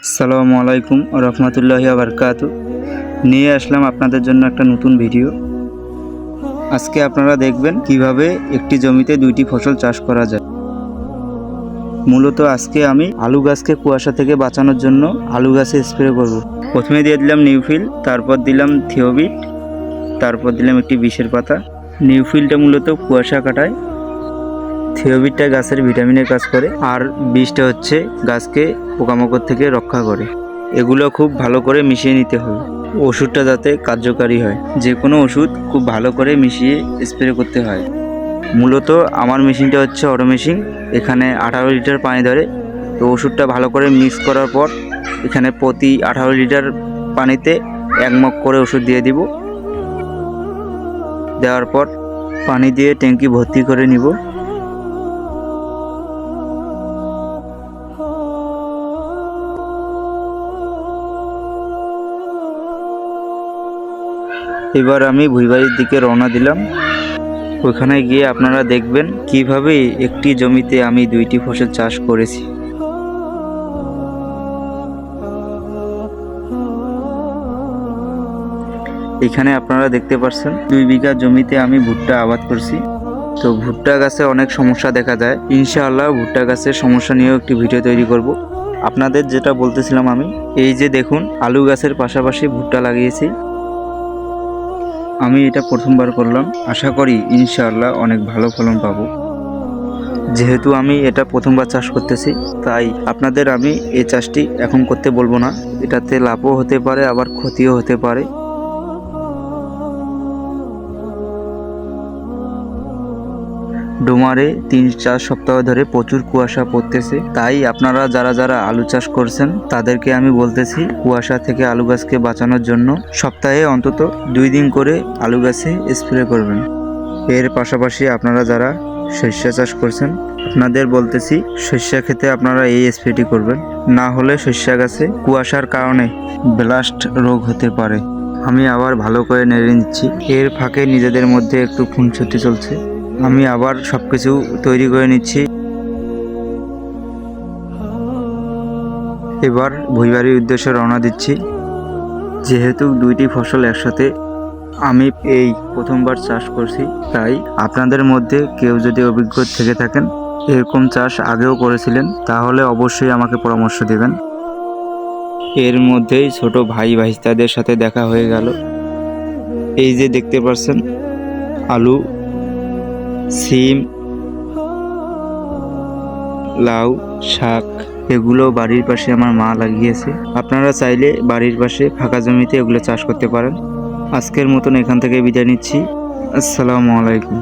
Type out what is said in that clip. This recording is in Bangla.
আসসালামু আলাইকুম রহমতুল্লাহি বারকাতু। নিয়ে আসলাম আপনাদের জন্য একটা নতুন ভিডিও। আজকে আপনারা দেখবেন কিভাবে একটি জমিতে দুইটি ফসল চাষ করা যায়। মূলত আজকে আমি আলু গাছকে কুয়াশা থেকে বাঁচানোর জন্য আলু গাছে স্প্রে করব। প্রথমে দিয়ে দিলাম নিউফিল, তারপর দিলাম থিওবিট, তারপর দিলাম একটি বিষের পাতা। নিউফিলটা মূলত কুয়াশা কাটায়, থিওবিটটা গাছের ভিটামিনের কাজ করে, আর বিষটা হচ্ছে গাছকে পোকামাকড় থেকে রক্ষা করে। এগুলো খুব ভালো করে মিশিয়ে নিতে হবে, ওষুধটা যাতে কার্যকারী হয়। যে কোনো ওষুধ খুব ভালো করে মিশিয়ে স্প্রে করতে হয়। মূলত আমার মেশিনটা হচ্ছে অটো মেশিন, এখানে 18 লিটার পানি ধরে। তো ওষুধটা ভালো করে মিক্স করার পর এখানে প্রতি 18 লিটার পানিতে 1 মগ করে ওষুধ দিয়ে দিব। দেওয়ার পর পানি দিয়ে ট্যাঙ্কি ভর্তি করে নিব। এবার আমি ভুঁইবাড়ির দিকে রওনা দিলাম। ওখানে গিয়ে আপনারা দেখবেন কিভাবে একটি জমিতে আমি দুইটি ফসল চাষ করেছি। এখানে আপনারা দেখতে পাচ্ছেন 2 বিঘা জমিতে আমি ভুট্টা আবাদ করছি। তো ভুট্টা গাছে অনেক সমস্যা দেখা যায়, ইনশাআল্লাহ ভুট্টা গাছের সমস্যা নিয়েও একটি ভিডিও তৈরি করব। আপনাদের যেটা বলতেছিলাম, আমি এই যে দেখুন আলু গাছের পাশাপাশি ভুট্টা লাগিয়েছি। আমি এটা প্রথমবার করলাম, আশা করি ইনশাআল্লাহ অনেক ভালো ফলন পাবো। যেহেতু আমি এটা প্রথমবার চাষ করতেছি, তাই আপনাদের আমি এই চাষটি এখন করতে বলবো না। এটাতে লাভও হতে পারে, আবার ক্ষতিও হতে পারে। ডোমারে 3-4 সপ্তাহ ধরে প্রচুর কুয়াশা পড়তেছে, তাই আপনারা যারা যারা আলু চাষ করছেন তাদেরকে আমি বলতেছি কুয়াশা থেকে আলু গাছকে বাঁচানোর জন্য সপ্তাহে অন্তত 2 দিন করে আলু গাছে স্প্রে করবেন। এর পাশাপাশি আপনারা যারা সরিষা চাষ করছেন আপনাদের বলতেছি সরিষা ক্ষেতে আপনারা এই স্প্রেটি করবেন, না হলে সরিষা গাছে কুয়াশার কারণে ব্লাস্ট রোগ হতে পারে। আমি আবার ভালো করে নেড়ে নিচ্ছি। এর ফাঁকে নিজেদের মধ্যে একটু খুনসুটি চলছে, আমি আবার সবকিছু তৈরি করে নিচ্ছি। এবার ভুঁইবাড়ির উদ্দেশ্যে রওনা দিচ্ছি। যেহেতু দুইটি ফসল একসাথে আমি এই প্রথমবার চাষ করছি, তাই আপনাদের মধ্যে কেউ যদি অভিজ্ঞ থেকে থাকেন, এরকম চাষ আগেও করেছিলেন, তাহলে অবশ্যই আমাকে পরামর্শ দেবেন। এর মধ্যেই ছোট ভাই ভাইস্তাদের সাথে দেখা হয়ে গেল। এই যে দেখতে পাচ্ছেন আলু, সিম, লাউ, শাক, এগুলো বাড়ির পাশে আমার মা লাগিয়েছে। আপনারা চাইলে বাড়ির পাশে ফাঁকা জমিতে এগুলো চাষ করতে পারেন। আজকের মতন এখান থেকে বিদায় নিচ্ছি। আসসালামু আলাইকুম।